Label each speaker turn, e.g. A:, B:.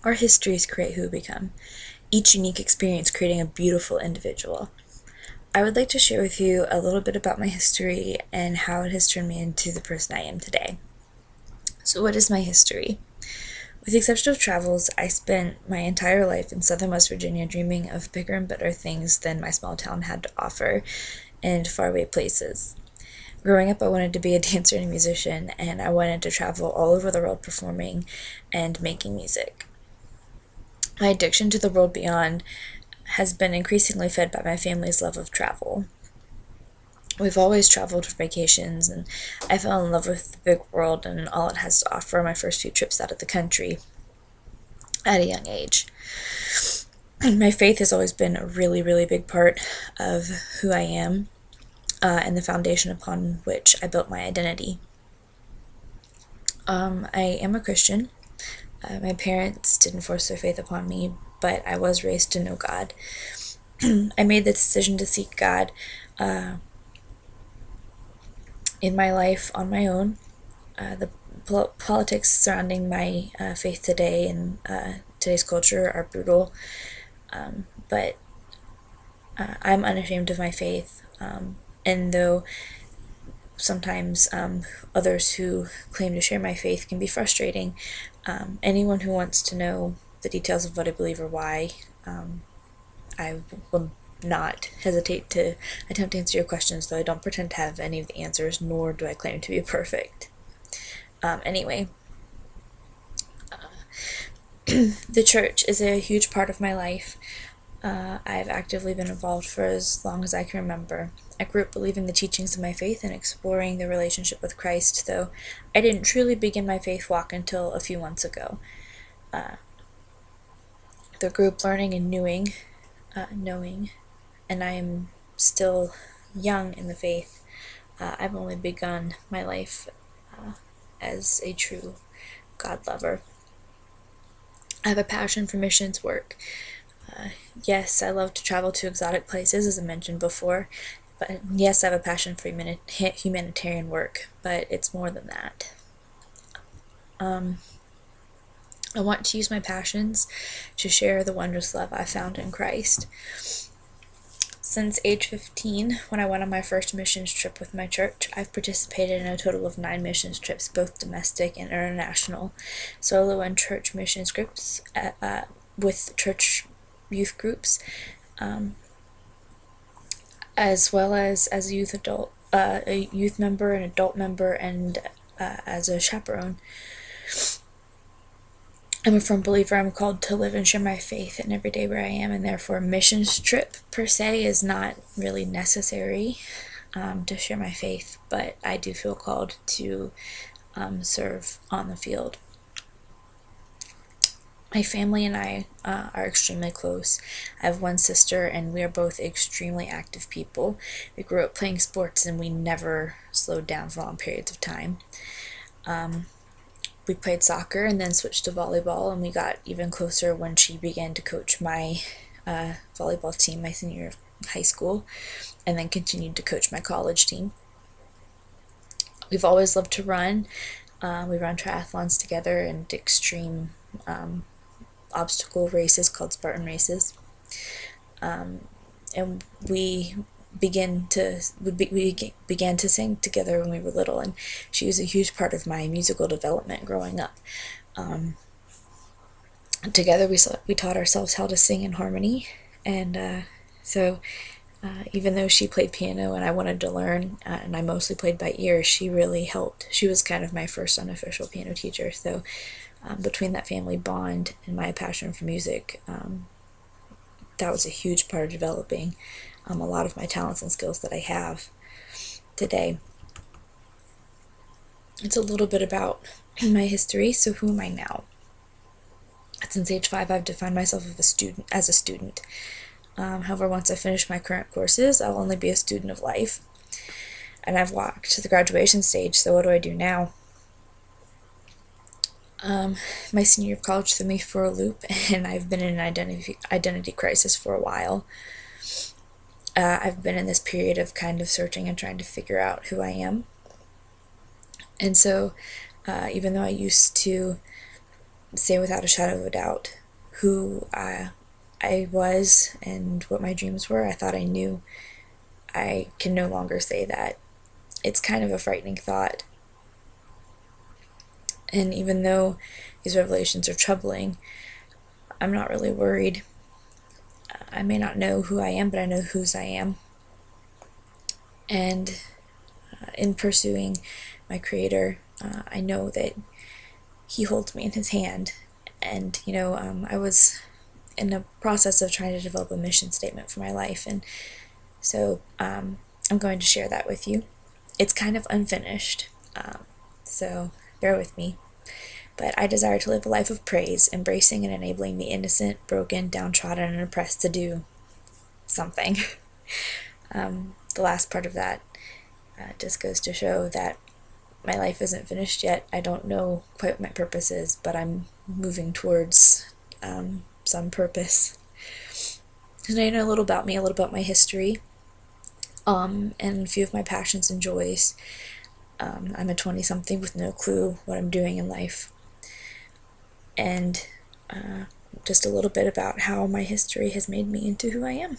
A: Our histories create who we become, each unique experience creating a beautiful individual. I would like to share with you a little bit about my history and how it has turned me into the person I am today. So, what is my history? With the exception of travels, I spent my entire life in southern West Virginia dreaming of bigger and better things than my small town had to offer and faraway places. Growing up, I wanted to be a dancer and a musician, and I wanted to travel all over the world performing and making music. My addiction to the world beyond has been increasingly fed by my family's love of travel. We've always traveled for vacations, and I fell in love with the big world and all it has to offer my first few trips out of the country at a young age. My faith has always been a really, really big part of who I am and the foundation upon which I built my identity. I am a Christian. My parents didn't force their faith upon me, but I was raised to know God. I made the decision to seek God in my life on my own. The politics surrounding my faith today and today's culture are brutal, but I'm unashamed of my faith. And though sometimes others who claim to share my faith can be frustrating, anyone who wants to know the details of what I believe or why, I will not hesitate to attempt to answer your questions, though I don't pretend to have any of the answers, nor do I claim to be perfect. Anyway, the church is a huge part of my life. I've actively been involved for as long as I can remember. I grew up believing the teachings of my faith and exploring the relationship with Christ, though I didn't truly begin my faith walk until a few months ago. The group learning and knowing, and I am still young in the faith. I've only begun my life as a true God lover. I have a passion for missions work. Yes, I love to travel to exotic places, as I mentioned before. But yes, I have a passion for humanitarian work, but it's more than that. I want to use my passions to share the wondrous love I found in Christ. Since age 15, when I went on my first missions trip with my church, I've participated in a total of 9 missions trips, both domestic and international, solo and church missions groups with church youth groups, as well as a youth member, an adult member, and as a chaperone. I'm a firm believer I'm called to live and share my faith in every day where I am, and therefore a missions trip per se is not really necessary to share my faith, but I do feel called to serve on the field. My family and I are extremely close. I have one sister, and we are both extremely active people. We grew up playing sports, and we never slowed down for long periods of time. We played soccer and then switched to volleyball, and we got even closer when she began to coach my volleyball team my senior year of high school, and then continued to coach my college team. We've always loved to run. We run triathlons together and extreme obstacle races called Spartan races. And we began to sing together when we were little, and she was a huge part of my musical development growing up. Together we taught ourselves how to sing in harmony, and so even though she played piano and I wanted to learn, and I mostly played by ear, she really helped. She was kind of my first unofficial piano teacher, so between that family bond and my passion for music, that was a huge part of developing a lot of my talents and skills that I have today. It's a little bit about my history. So who am I now? Since age 5, I've defined myself as a student. However, once I finish my current courses, I'll only be a student of life. And I've walked to the graduation stage, so what do I do now? My senior year of college threw me for a loop, and I've been in an identity crisis for a while. I've been in this period of kind of searching and trying to figure out who I am. And so, even though I used to say without a shadow of a doubt who I was and what my dreams were. I thought I knew. I can no longer say that. It's kind of a frightening thought. And even though these revelations are troubling, I'm not really worried. I may not know who I am, but I know whose I am. And in pursuing my Creator, I know that He holds me in His hand. And, I was in the process of trying to develop a mission statement for my life, and so I'm going to share that with you. It's kind of unfinished, so bear with me. But I desire to live a life of praise, embracing and enabling the innocent, broken, downtrodden, and oppressed to do something. The last part of that just goes to show that my life isn't finished yet. I don't know quite what my purpose is, but I'm moving towards some purpose. And I know a little about me, a little about my history, and a few of my passions and joys. I'm a 20-something with no clue what I'm doing in life. And just a little bit about how my history has made me into who I am.